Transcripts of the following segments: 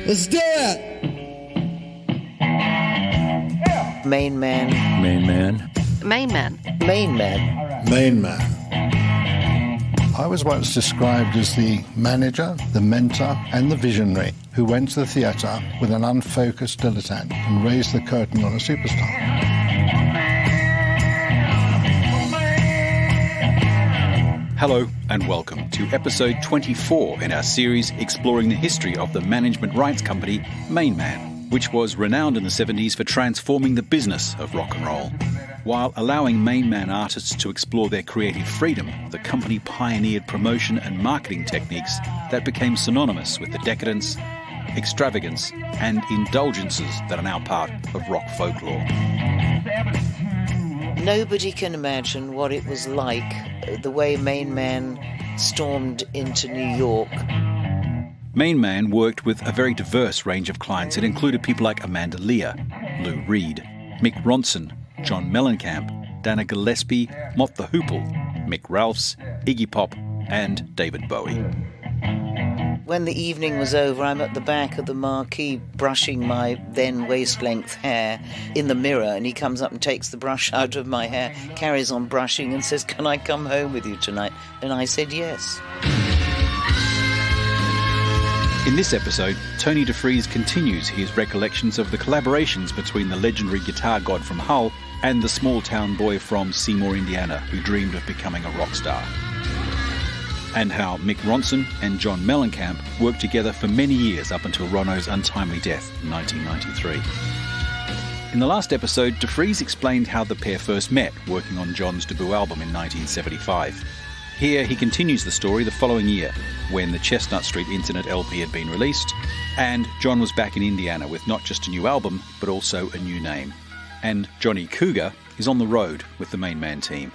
Let's do it! MainMan. MainMan. MainMan. MainMan. MainMan. I was once described as the manager, the mentor, and the visionary who went to the theatre with an unfocused dilettante and raised the curtain on a superstar. Hello and welcome to episode 24 in our series exploring the history of the management rights company MainMan, which was renowned in the 70s for transforming the business of rock and roll. While allowing MainMan artists to explore their creative freedom, the company pioneered promotion and marketing techniques that became synonymous with the decadence, extravagance and indulgences that are now part of rock folklore. Nobody can imagine what it was like, the way MainMan stormed into New York. MainMan worked with a very diverse range of clients. It included people like Amanda Lear, Lou Reed, Mick Ronson, John Mellencamp, Dana Gillespie, Mott the Hoople, Mick Ralphs, Iggy Pop and David Bowie. When the evening was over, I'm at the back of the marquee brushing my then waist-length hair in the mirror, and he comes up and takes the brush out of my hair, carries on brushing and says, "Can I come home with you tonight?" And I said yes. In this episode, Tony Defries continues his recollections of the collaborations between the legendary guitar god from Hull and the small-town boy from Seymour, Indiana, who dreamed of becoming a rock star. And how Mick Ronson and John Mellencamp worked together for many years up until Ronno's untimely death in 1993. In the last episode, Defries explained how the pair first met, working on John's debut album in 1975. Here he continues the story the following year, when the Chestnut Street Incident LP had been released, and John was back in Indiana with not just a new album, but also a new name. And Johnny Cougar is on the road with the MainMan team.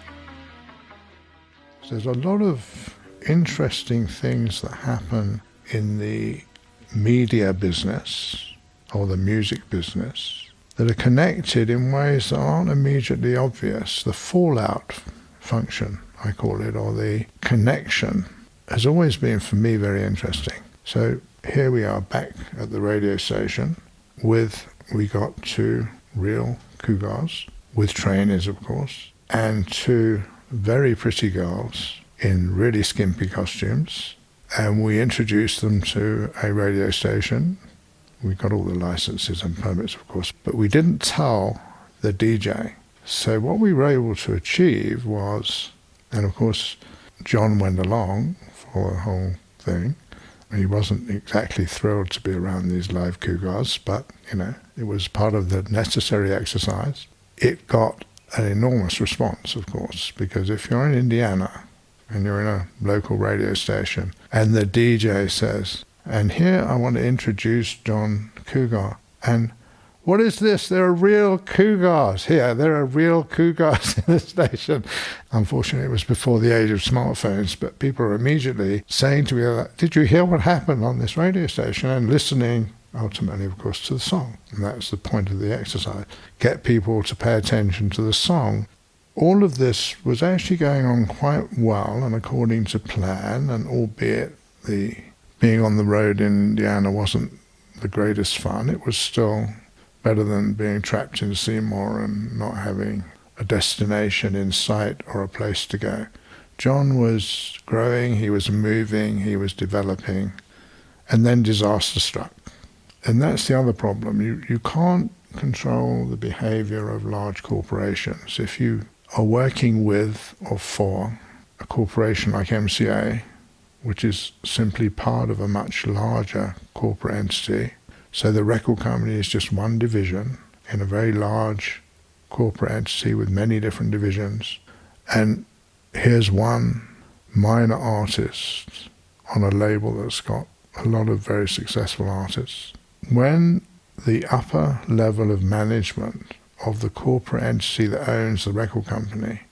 There's a lot of interesting things that happen in the media business or the music business that are connected in ways that aren't immediately obvious. The fallout function, I call it, or the connection, has always been for me very interesting. So here we are back at the radio station we got two real cougars, with trainees of course, and two very pretty girls in really skimpy costumes, and we introduced them to a radio station. We got all the licenses and permits, of course, but we didn't tell the DJ. So what we were able to achieve was, and of course John went along for the whole thing. He wasn't exactly thrilled to be around these live cougars, but, it was part of the necessary exercise. It got an enormous response, of course, because if you're in Indiana and you're in a local radio station and the DJ says, "And here I want to introduce John Cougar," and "What is this? There are real cougars here. There are real cougars in the station." Unfortunately, it was before the age of smartphones, but people are immediately saying to me, "Did you hear what happened on this radio station?" and listening, ultimately, of course, to the song. And that's the point of the exercise. Get people to pay attention to the song. All of this was actually going on quite well and according to plan, and albeit the being on the road in Indiana wasn't the greatest fun, it was still better than being trapped in Seymour and not having a destination in sight or a place to go. John was growing, he was moving, he was developing, and then disaster struck. And that's the other problem. You can't control the behavior of large corporations. If you are working with or for a corporation like MCA, which is simply part of a much larger corporate entity, so the record company is just one division in a very large corporate entity with many different divisions, and here's one minor artist on a label that's got a lot of very successful artists. When the upper level of management of the corporate entity that owns the record company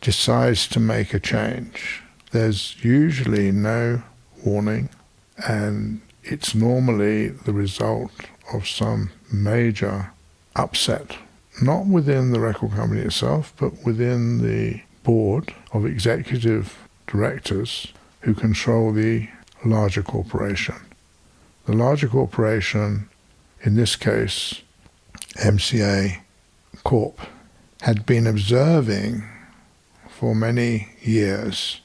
decides to make a change, there's usually no warning, and it's normally the result of some major upset, not within the record company itself, but within the board of executive directors who control the larger corporation. The larger corporation, in this case MCA Corp, had been observing for many years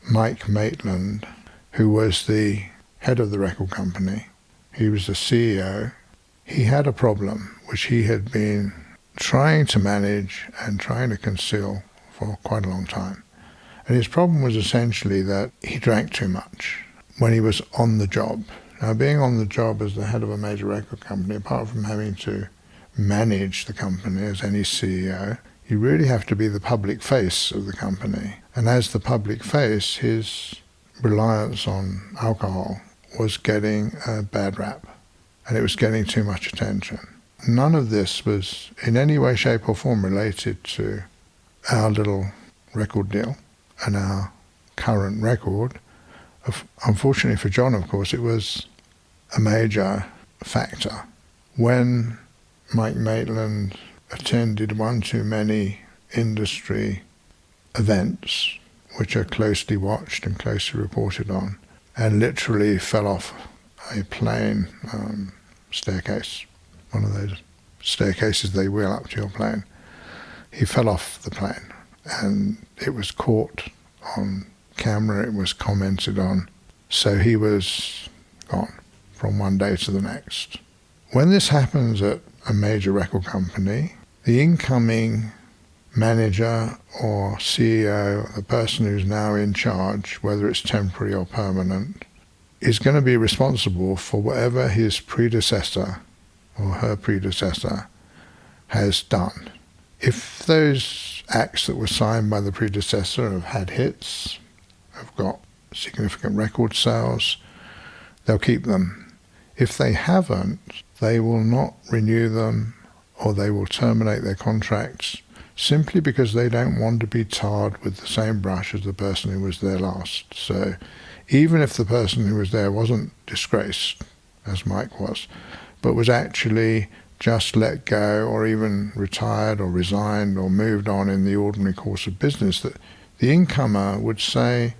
Mike Maitland, who was the head of the record company. He was the CEO. He had a problem which he had been trying to manage and trying to conceal for quite a long time. And his problem was essentially that he drank too much when he was on the job. Now, being on the job as the head of a major record company, apart from having to manage the company as any CEO, you really have to be the public face of the company. And as the public face, his reliance on alcohol was getting a bad rap, and it was getting too much attention. None of this was in any way, shape or form related to our little record deal and our current record. Unfortunately for John, of course, it was a major factor. When Mike Maitland attended one too many industry events, which are closely watched and closely reported on, and literally fell off a plane staircase, one of those staircases they wheel up to your plane. He fell off the plane, and it was caught on camera, it was commented on, so he was gone from one day to the next. When this happens at a major record company, the incoming manager or CEO, the person who's now in charge, whether it's temporary or permanent, is going to be responsible for whatever his predecessor or her predecessor has done. If those acts that were signed by the predecessor have had hits, have got significant record sales, they'll keep them. If they haven't, they will not renew them, or they will terminate their contracts simply because they don't want to be tarred with the same brush as the person who was there last. So even if the person who was there wasn't disgraced, as Mike was, but was actually just let go or even retired or resigned or moved on in the ordinary course of business, that the incomer would say,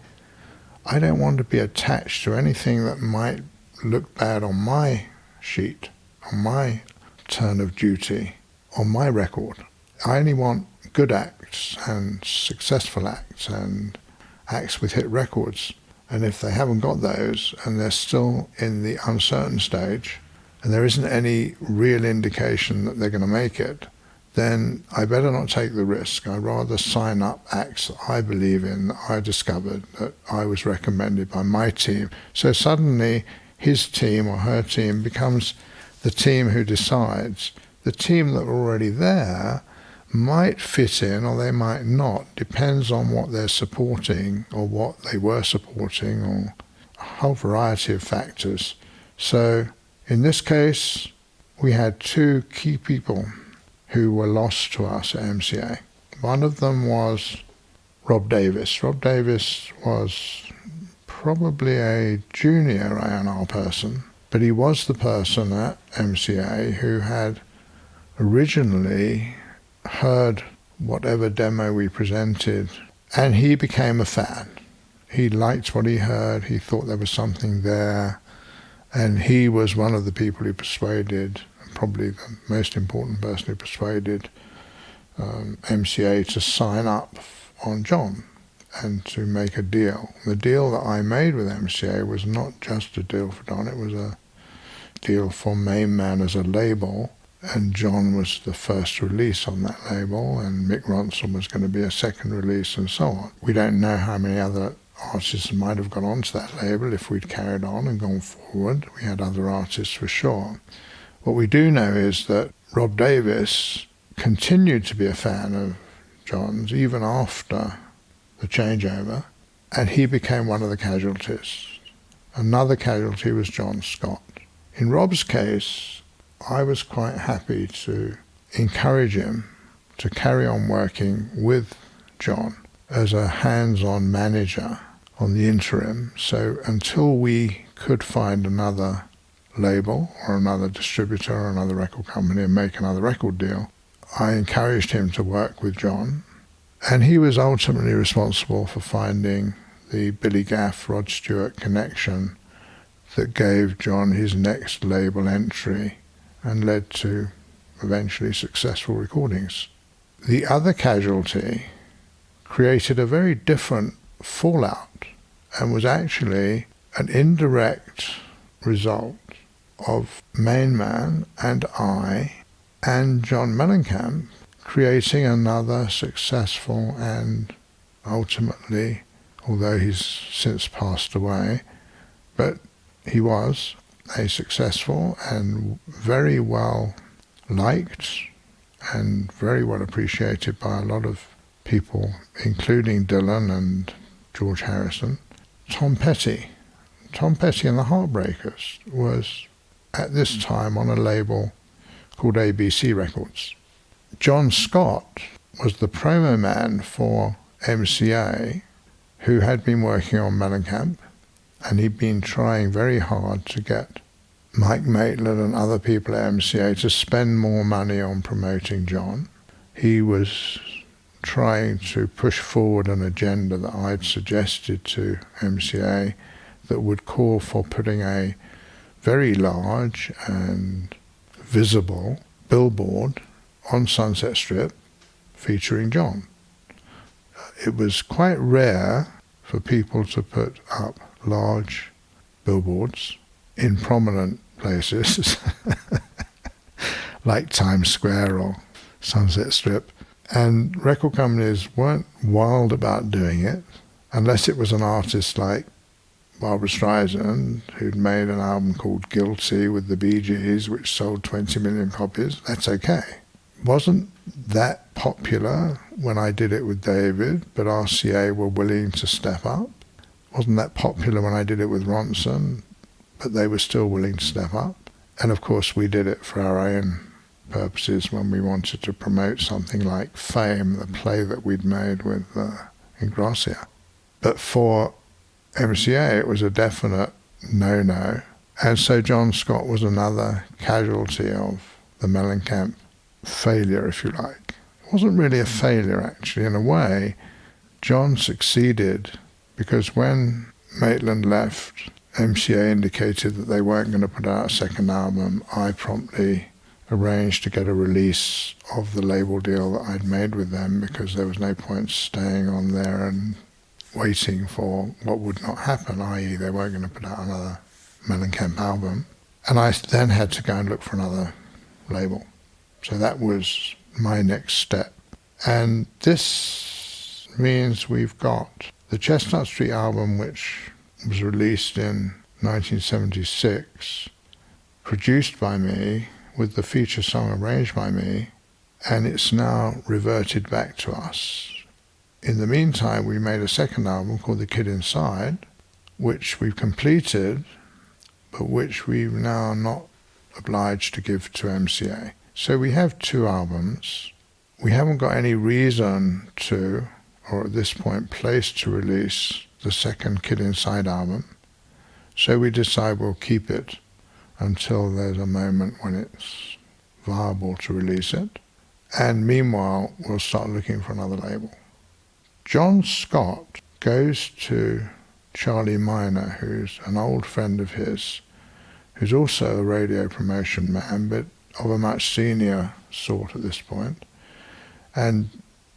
I don't want to be attached to anything that might look bad on my sheet, on my turn of duty, on my record. I only want good acts and successful acts and acts with hit records. And if they haven't got those and they're still in the uncertain stage and there isn't any real indication that they're going to make it, then I better not take the risk. I'd rather sign up acts that I believe in, that I discovered, that I was recommended by my team. So suddenly his team or her team becomes the team who decides. The team that are already there might fit in or they might not, depends on what they're supporting or what they were supporting, or a whole variety of factors. So in this case, we had two key people who were lost to us at MCA. One of them was Rob Davis. Rob Davis was probably a junior A&R person, but he was the person at MCA who had originally heard whatever demo we presented, and he became a fan. He liked what he heard, he thought there was something there, and he was one of the people who persuaded, probably the most important person who persuaded MCA to sign up on John and to make a deal. The deal that I made with MCA was not just a deal for John, it was a deal for MainMan as a label, and John was the first release on that label, and Mick Ronson was going to be a second release, and so on. We don't know how many other artists might have got onto that label if we'd carried on and gone forward. We had other artists for sure. What we do know is that Rob Davis continued to be a fan of John's even after the changeover, and he became one of the casualties. Another casualty was John Scott. In Rob's case, I was quite happy to encourage him to carry on working with John as a hands-on manager on the interim. So until we could find another label or another distributor or another record company and make another record deal, I encouraged him to work with John. And he was ultimately responsible for finding the Billy Gaff, Rod Stewart connection that gave John his next label entry and led to eventually successful recordings. The other casualty created a very different fallout and was actually an indirect result of MainMan and I and John Mellencamp creating another successful and ultimately, although he's since passed away, but he was a successful and very well liked and very well appreciated by a lot of people, including Dylan and George Harrison, Tom Petty. Tom Petty and the Heartbreakers was at this time on a label called ABC Records. John Scott was the promo man for MCA, who had been working on Mellencamp, and he'd been trying very hard to get Mike Maitland and other people at MCA to spend more money on promoting John. He was trying to push forward an agenda that I'd suggested to MCA that would call for putting a very large and visible billboard on Sunset Strip featuring John. It was quite rare for people to put up large billboards in prominent places like Times Square or Sunset Strip, and record companies weren't wild about doing it unless it was an artist like Barbra Streisand, who'd made an album called Guilty with the Bee Gees, which sold 20 million copies. That's okay. Wasn't that popular when I did it with David, but RCA were willing to step up. Wasn't that popular when I did it with Ronson, but they were still willing to step up. And of course we did it for our own purposes when we wanted to promote something like Fame, the play that we'd made with Ingrassia. But for MCA it was a definite no-no. And so John Scott was another casualty of the Mellencamp failure, if you like. It wasn't really a failure, actually. In a way, John succeeded because when Maitland left, MCA indicated that they weren't going to put out a second album. I promptly arranged to get a release of the label deal that I'd made with them because there was no point staying on there and waiting for what would not happen, i.e. they weren't going to put out another Mellencamp album. And I then had to go and look for another label. So that was my next step. And this means we've got the Chestnut Street album, which was released in 1976, produced by me, with the feature song arranged by me, and it's now reverted back to us. In the meantime, we made a second album called The Kid Inside, which we've completed, but which we've now not obliged to give to MCA. So we have two albums. We haven't got any reason to, or at this point, place to release the second Kid Inside album. So we decide we'll keep it until there's a moment when it's viable to release it. And meanwhile, we'll start looking for another label. John Scott goes to Charlie Miner, who's an old friend of his, who's also a radio promotion man, but of a much senior sort at this point. And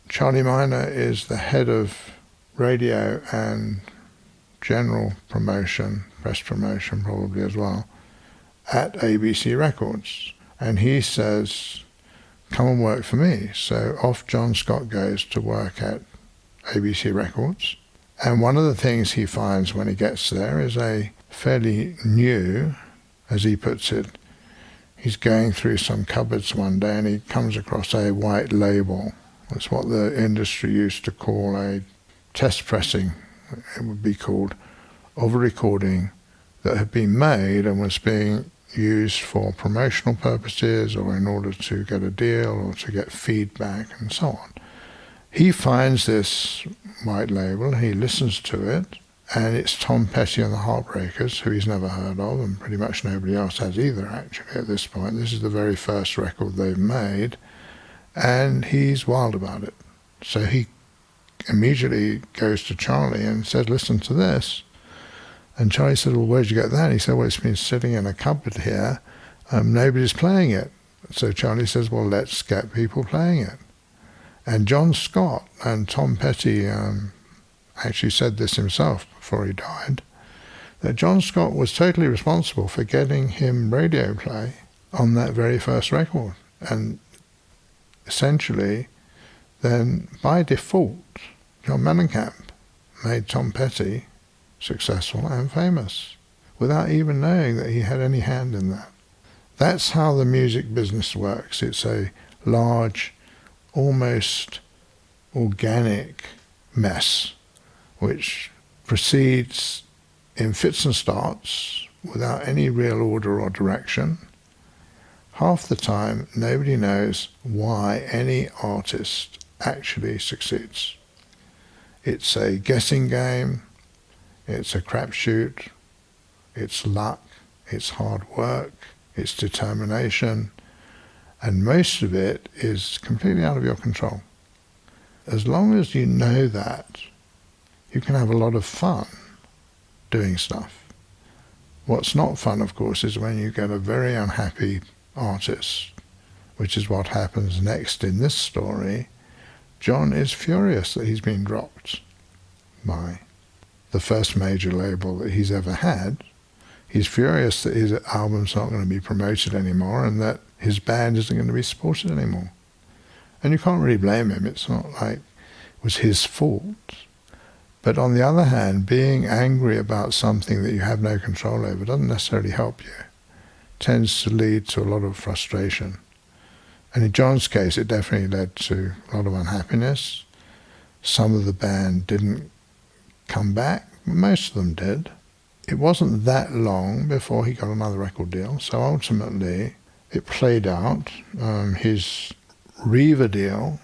Charlie Miner is the head of radio and general promotion, press promotion probably as well, at ABC Records. And he says, come and work for me. So off John Scott goes to work at ABC Records. And one of the things he finds when he gets there is a fairly new, as he puts it, he's going through some cupboards one day and he comes across a white label. It's what the industry used to call a test pressing, it would be called, of a recording that had been made and was being used for promotional purposes or in order to get a deal or to get feedback and so on. He finds this white label, he listens to it, and it's Tom Petty and the Heartbreakers, who he's never heard of, and pretty much nobody else has either, actually, at this point. This is the very first record they've made, and he's wild about it. So he immediately goes to Charlie and says, listen to this. And Charlie said, well, where'd you get that? And he said, well, it's been sitting in a cupboard here. Nobody's playing it. So Charlie says, well, let's get people playing it. And John Scott and Tom Petty actually said this himself before he died, that John Scott was totally responsible for getting him radio play on that very first record. And essentially, then by default, John Mellencamp made Tom Petty successful and famous without even knowing that he had any hand in that. That's how the music business works. It's a large, almost organic mess which proceeds in fits and starts without any real order or direction. Half the time, nobody knows why any artist actually succeeds. It's a guessing game, it's a crapshoot, it's luck, it's hard work, it's determination, and most of it is completely out of your control. As long as you know that, you can have a lot of fun doing stuff. What's not fun, of course, is when you get a very unhappy artist, which is what happens next in this story. John is furious that he's been dropped by the first major label that he's ever had. He's furious that his album's not going to be promoted anymore and that his band isn't going to be supported anymore. And you can't really blame him. It's not like it was his fault. But on the other hand, being angry about something that you have no control over doesn't necessarily help you. It tends to lead to a lot of frustration. And in John's case, it definitely led to a lot of unhappiness. Some of the band didn't come back. Most of them did. It wasn't that long before he got another record deal. So ultimately, it played out. His Reva deal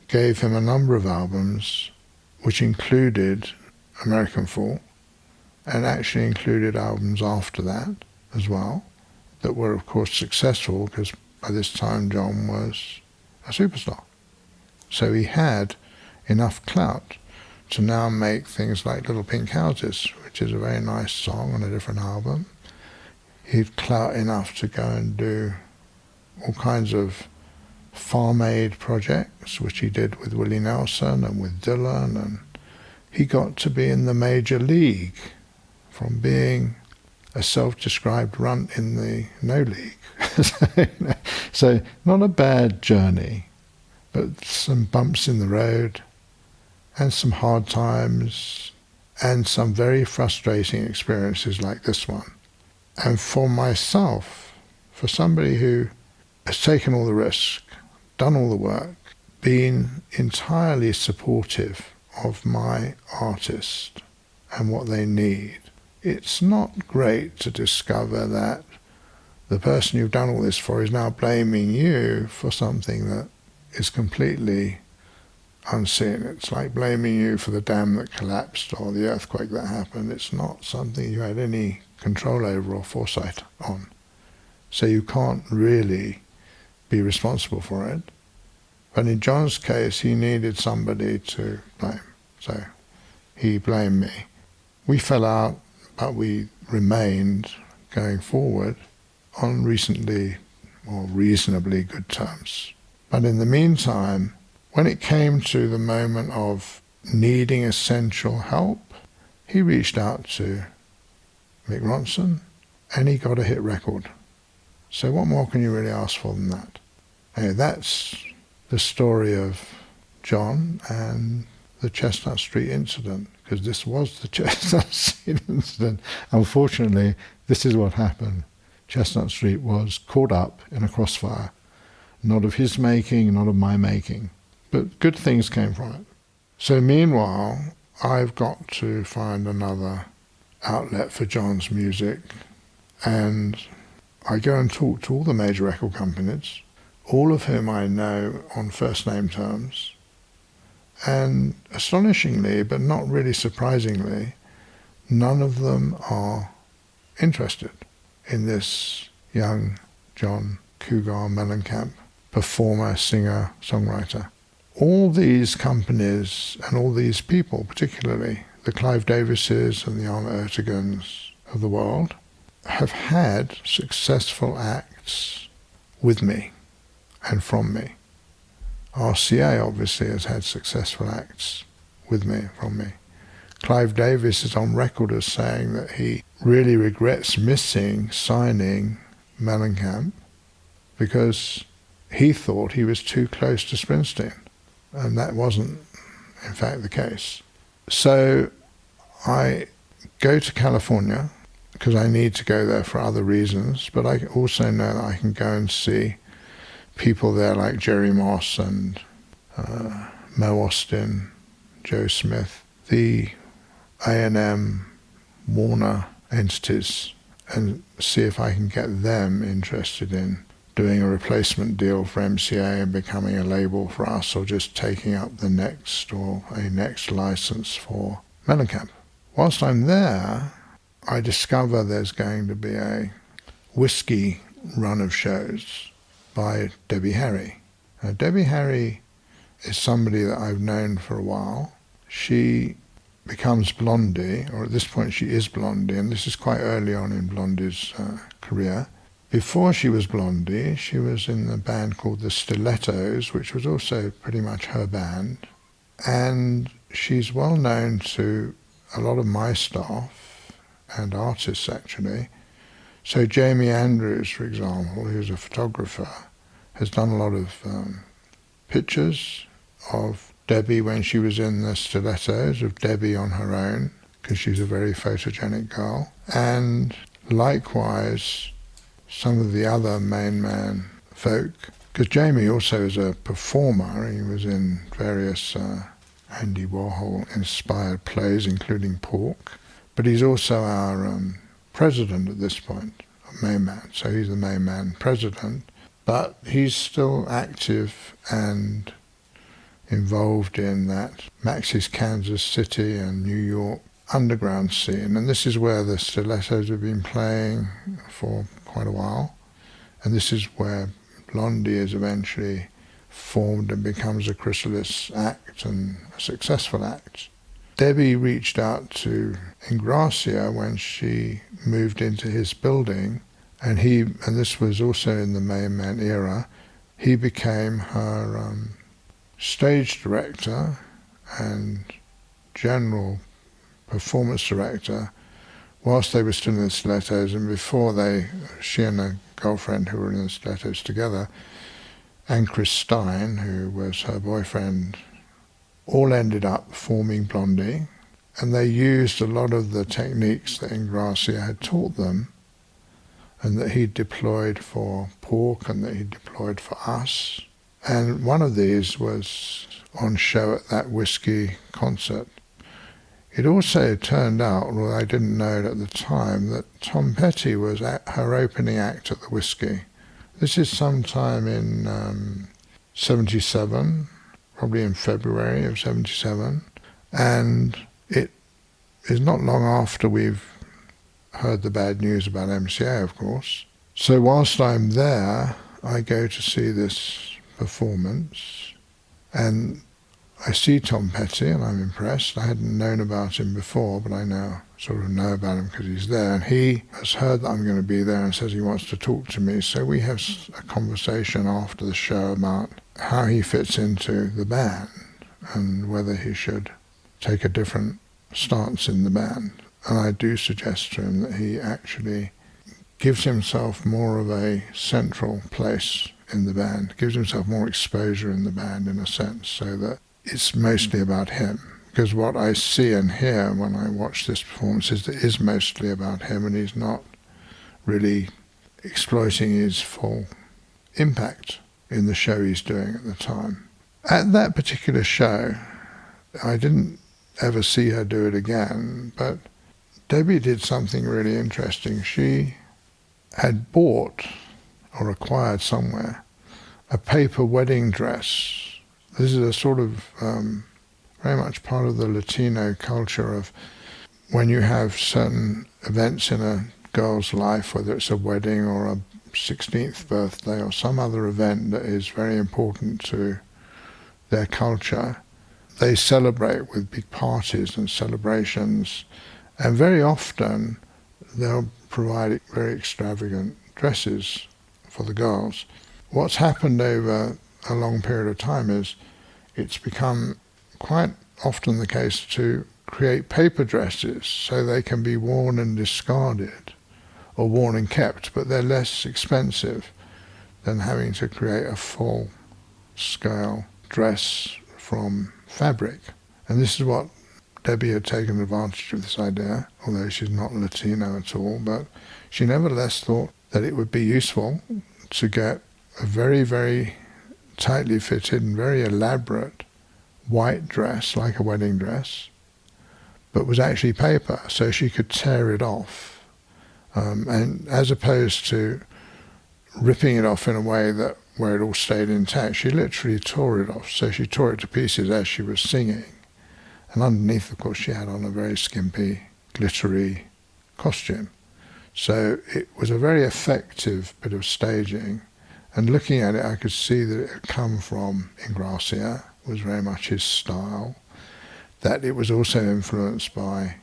gave him a number of albums, which included American Fool, and actually included albums after that as well, that were of course successful because by this time John was a superstar. So he had enough clout to now make things like Little Pink Houses, which is a very nice song on a different album. He'd clout enough to go and do all kinds of farm-aid projects, which he did with Willie Nelson and with Dylan, and he got to be in the major league from being a self-described runt in the no league. So not a bad journey, but some bumps in the road and some hard times and some very frustrating experiences like this one. And for myself, for somebody who has taken all the risk, done all the work, been entirely supportive of my artist and what they need, it's not great to discover that the person you've done all this for is now blaming you for something that is completely unseen. It's like blaming you for the dam that collapsed or the earthquake that happened. It's not something you had any control over or foresight on. So you can't really be responsible for it. But in John's case, he needed somebody to blame. So he blamed me. We fell out, but we remained going forward on reasonably good terms. But in the meantime, when it came to the moment of needing essential help, he reached out to Mick Ronson and he got a hit record. So what more can you really ask for than that? Anyway, that's the story of John and the Chestnut Street incident, because this was the Chestnut Street incident. Unfortunately, this is what happened. Chestnut Street was caught up in a crossfire, not of his making, not of my making, but good things came from it. So meanwhile, I've got to find another outlet for John's music, and I go and talk to all the major record companies, all of whom I know on first name terms, and astonishingly, but not really surprisingly, none of them are interested in this young John Cougar Mellencamp, performer, singer, songwriter. All these companies and all these people particularly the Clive Davises and the Arma Ertegans of the world have had successful acts with me and from me. RCA obviously has had successful acts with me and from me. Clive Davis is on record as saying that he really regrets missing signing Mellencamp because he thought he was too close to Springsteen, and that wasn't in fact the case. So I go to California because I need to go there for other reasons, but I also know that I can go and see people there like Jerry Moss and Mo Austin, Joe Smith, the A&M, Warner entities, and see if I can get them interested in doing a replacement deal for MCA and becoming a label for us, or just taking up the next or a next license for Mellencamp. Whilst I'm there, I discover there's going to be a whiskey run of shows by Debbie Harry. Now, Debbie Harry is somebody that I've known for a while. She becomes Blondie, or at this point she is Blondie, and this is quite early on in Blondie's career. Before she was Blondie, she was in a band called the Stilettos, which was also pretty much her band. And she's well known to a lot of my staff and artists, actually. So Jamie Andrews, for example, who's a photographer, has done a lot of pictures of Debbie when she was in the Stilettos, of Debbie on her own, because she's a very photogenic girl. And likewise, some of the other MainMan folk, because Jamie also is a performer. He was in various Andy Warhol-inspired plays, including Pork. But he's also our president at this point of MainMan, so he's the MainMan president. But he's still active and involved in that Max's Kansas City and New York underground scene. And this is where the Stilettos have been playing for quite a while. And this is where Blondie is eventually formed and becomes a chrysalis act and a successful act. Debbie reached out to Ingracia when she moved into his building, and this was also in the MainMan era, he became her stage director and general performance director whilst they were still in the Stilettos, and before she and a girlfriend who were in the Stilettos together, and Chris Stein, who was her boyfriend, all ended up forming Blondie, and they used a lot of the techniques that Ingracia had taught them and that he deployed for Pork and that he deployed for us. And one of these was on show at that whiskey concert. It also turned out, although I didn't know it at the time, that Tom Petty was her opening act at the whiskey. This is sometime in 77, probably in February of 77, and it is not long after we've heard the bad news about MCA, of course. So whilst I'm there, I go to see this performance, and I see Tom Petty, and I'm impressed. I hadn't known about him before, but I now sort of know about him because he's there. And he has heard that I'm going to be there and says he wants to talk to me. So we have a conversation after the show about how he fits into the band and whether he should take a different stance in the band. And I do suggest to him that he actually gives himself more of a central place in the band, gives himself more exposure in the band in a sense, so that it's mostly about him. Because what I see and hear when I watch this performance is that it is mostly about him, and he's not really exploiting his full impact in the show he's doing at the time. At that particular show, I didn't ever see her do it again, but Debbie did something really interesting. She had bought or acquired somewhere a paper wedding dress. This is a sort of very much part of the Latino culture of when you have certain events in a girl's life, whether it's a wedding or a 16th birthday or some other event that is very important to their culture, they celebrate with big parties and celebrations, and very often they'll provide very extravagant dresses for the girls. What's happened over a long period of time is it's become quite often the case to create paper dresses so they can be worn and discarded or worn and kept, but they're less expensive than having to create a full-scale dress from fabric. And this is what Debbie had taken advantage of, this idea, although she's not Latino at all, but she nevertheless thought that it would be useful to get a very, very tightly fitted and very elaborate white dress, like a wedding dress, but was actually paper, so she could tear it off. And as opposed to ripping it off in a way that where it all stayed intact, she literally tore it off. So she tore it to pieces as she was singing. And underneath, of course, she had on a very skimpy, glittery costume. So it was a very effective bit of staging. And looking at it, I could see that it had come from Ingrassia, was very much his style, that it was also influenced by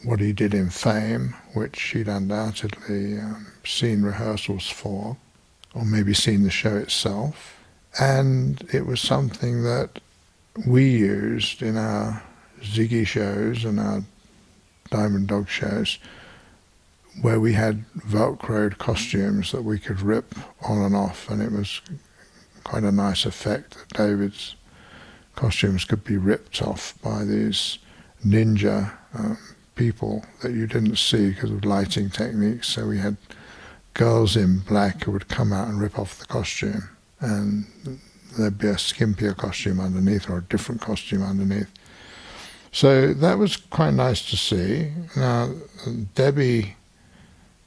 what he did in Fame, which she'd undoubtedly seen rehearsals for, or maybe seen the show itself. And it was something that we used in our Ziggy shows and our Diamond Dog shows, where we had velcroed costumes that we could rip on and off, and it was quite a nice effect that David's costumes could be ripped off by these ninja people that you didn't see because of lighting techniques. So we had girls in black who would come out and rip off the costume, and there'd be a skimpier costume underneath or a different costume underneath. So that was quite nice to see. Now, Debbie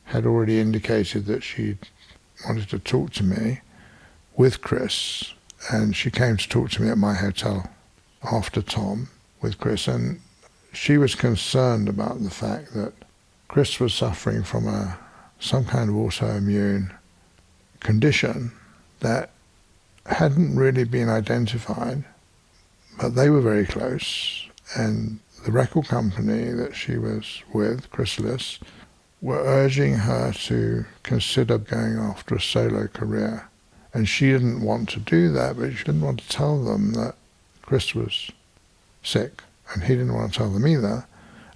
had already indicated that she wanted to talk to me with Chris, and she came to talk to me at my hotel after Tom with Chris, and she was concerned about the fact that Chris was suffering from some kind of autoimmune condition that hadn't really been identified, but they were very close, and the record company that she was with, Chrysalis, were urging her to consider going after a solo career. And she didn't want to do that, but she didn't want to tell them that Chris was sick, and he didn't want to tell them either.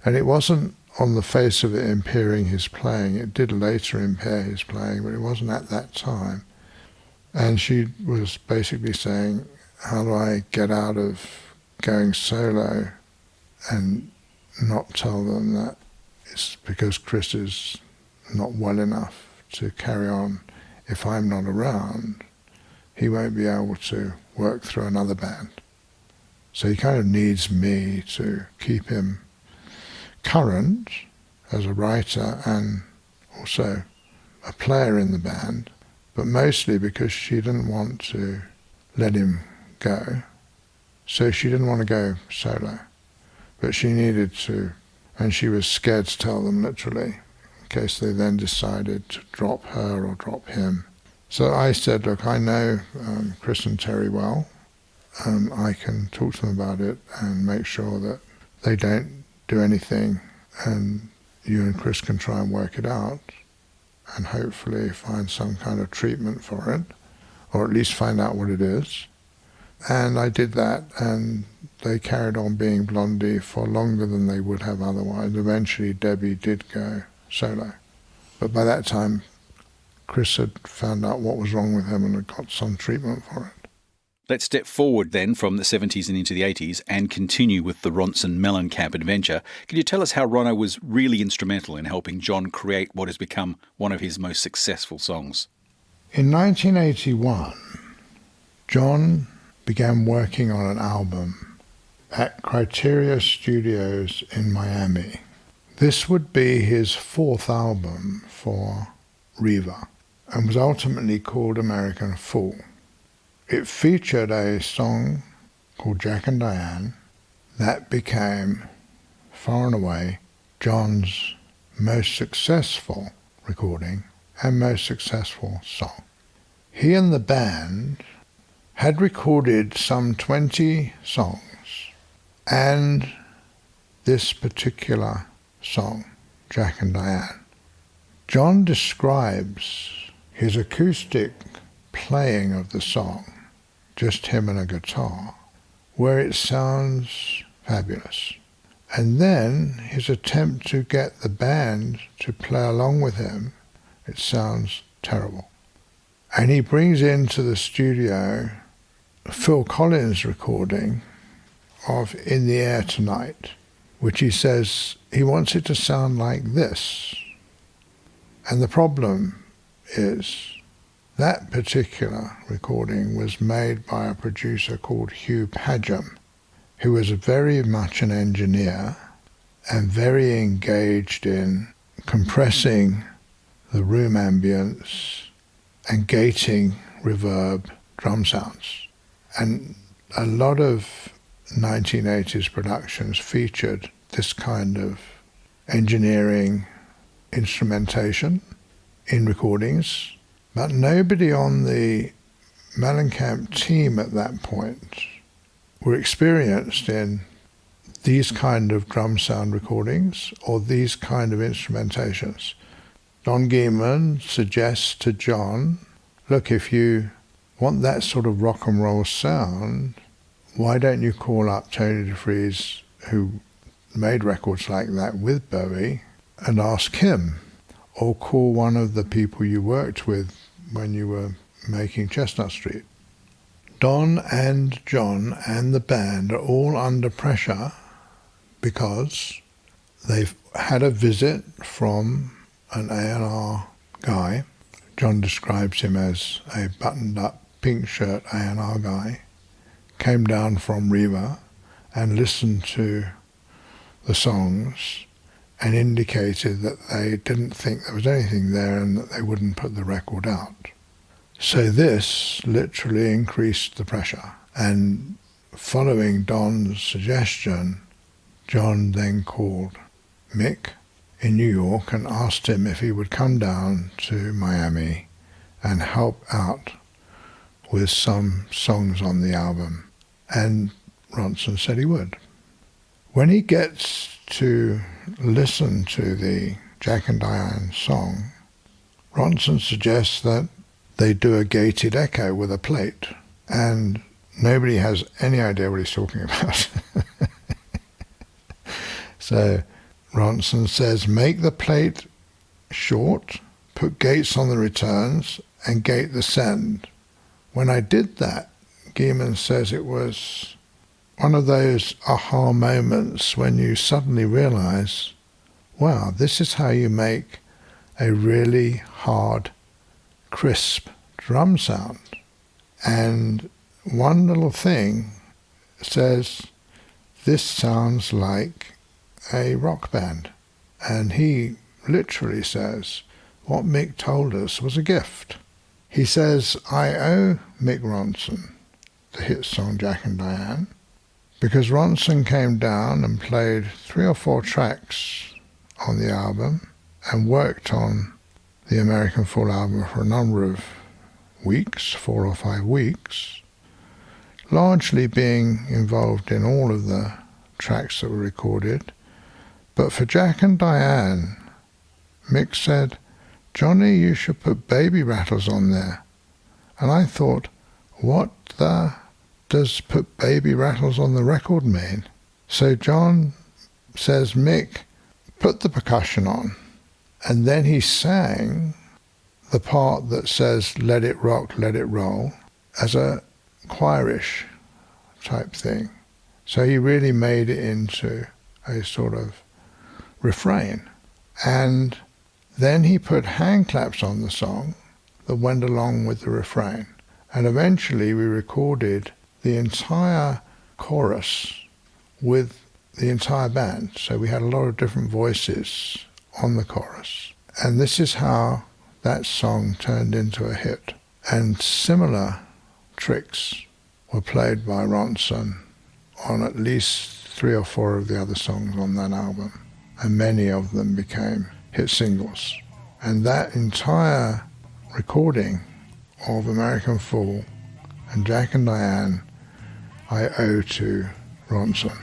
And it wasn't on the face of it impairing his playing. It did later impair his playing, but it wasn't at that time. And she was basically saying, how do I get out of going solo and not tell them that it's because Chris is not well enough to carry on. If I'm not around, he won't be able to work through another band. So he kind of needs me to keep him current as a writer and also a player in the band, but mostly because she didn't want to let him go. So she didn't want to go solo, but she needed to, and she was scared to tell them literally, in case they then decided to drop her or drop him. So I said, look, I know Chris and Terry well. I can talk to them about it and make sure that they don't do anything, and you and Chris can try and work it out and hopefully find some kind of treatment for it, or at least find out what it is. And I did that, and they carried on being Blondie for longer than they would have otherwise. Eventually Debbie did go solo. But by that time, Chris had found out what was wrong with him and had got some treatment for it. Let's step forward then from the 70s and into the 80s and continue with the Ronson Mellencamp adventure. Can you tell us how Ronno was really instrumental in helping John create what has become one of his most successful songs? In 1981, John began working on an album at Criteria Studios in Miami. This would be his fourth album for Riva and was ultimately called American Fool. It featured a song called Jack and Diane that became, far and away, John's most successful recording and most successful song. He and the band had recorded some 20 songs and this particular song, Jack and Diane. John describes his acoustic playing of the song, just him and a guitar, where it sounds fabulous. And then his attempt to get the band to play along with him, it sounds terrible. And he brings into the studio a Phil Collins recording of In the Air Tonight, which he says he wants it to sound like this. And the problem is that particular recording was made by a producer called Hugh Padgham, who was very much an engineer and very engaged in compressing the room ambience and gating reverb drum sounds. And a lot of 1980s productions featured this kind of engineering instrumentation in recordings, but nobody on the Mellencamp team at that point were experienced in these kind of drum sound recordings or these kind of instrumentations. Don Gehman suggests to John, look, if you want that sort of rock and roll sound, why don't you call up Tony Defries, who made records like that with Bowie, and ask him, or call one of the people you worked with when you were making Chestnut Street. Don and John and the band are all under pressure because they've had a visit from an A&R guy. John describes him as a buttoned-up pink shirt A&R guy. Came down from Riva and listened to the songs and indicated that they didn't think there was anything there and that they wouldn't put the record out. So this literally increased the pressure. And following Don's suggestion, John then called Mick in New York and asked him if he would come down to Miami and help out with some songs on the album. And Ronson said he would. When he gets to listen to the Jack and Diane song, Ronson suggests that they do a gated echo with a plate, and nobody has any idea what he's talking about. So Ronson says, make the plate short, put gates on the returns, and gate the send. When I did that, Gehman says it was one of those aha moments when you suddenly realize, wow, this is how you make a really hard, crisp drum sound. And one little thing says, this sounds like a rock band. And he literally says, what Mick told us was a gift. He says, I owe Mick Ronson the hit song Jack and Diane, because Ronson came down and played 3 or 4 tracks on the album and worked on the American Full album for a number of weeks, 4 or 5 weeks, largely being involved in all of the tracks that were recorded. But for Jack and Diane, Mick said, Johnny, you should put Baby Rattles on there. And I thought, what the does put Baby Rattles on the record mean? So John says, Mick, put the percussion on. And then he sang the part that says, let it rock, let it roll, as a choirish type thing. So he really made it into a sort of refrain. And then he put hand claps on the song that went along with the refrain. And eventually we recorded the entire chorus with the entire band. So we had a lot of different voices on the chorus. And this is how that song turned into a hit. And similar tricks were played by Ronson on at least 3 or 4 of the other songs on that album. And many of them became hit singles. And that entire recording of American Fool and Jack and Diane I owe to Ronson.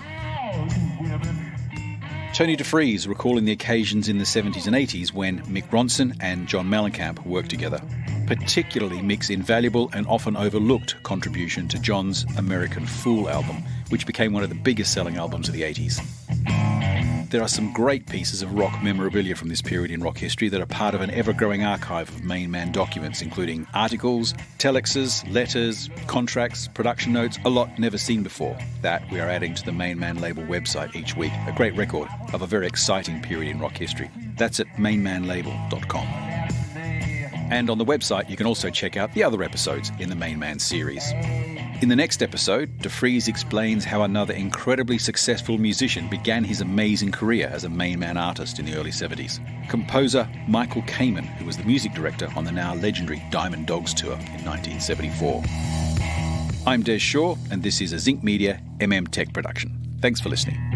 Tony Defries recalling the occasions in the 70s and 80s when Mick Ronson and John Mellencamp worked together, particularly Mick's invaluable and often overlooked contribution to John's American Fool album, which became one of the biggest selling albums of the 80s. There are some great pieces of rock memorabilia from this period in rock history that are part of an ever-growing archive of MainMan documents, including articles, telexes, letters, contracts, production notes, a lot never seen before. That we are adding to the MainMan label website each week, a great record of a very exciting period in rock history. That's at mainmanlabel.com. And on the website, you can also check out the other episodes in the MainMan series. In the next episode, Defries explains how another incredibly successful musician began his amazing career as a MainMan artist in the early 70s. Composer Michael Kamen, who was the music director on the now legendary Diamond Dogs tour in 1974. I'm Des Shaw, and this is a Zinc Media MM Tech production. Thanks for listening.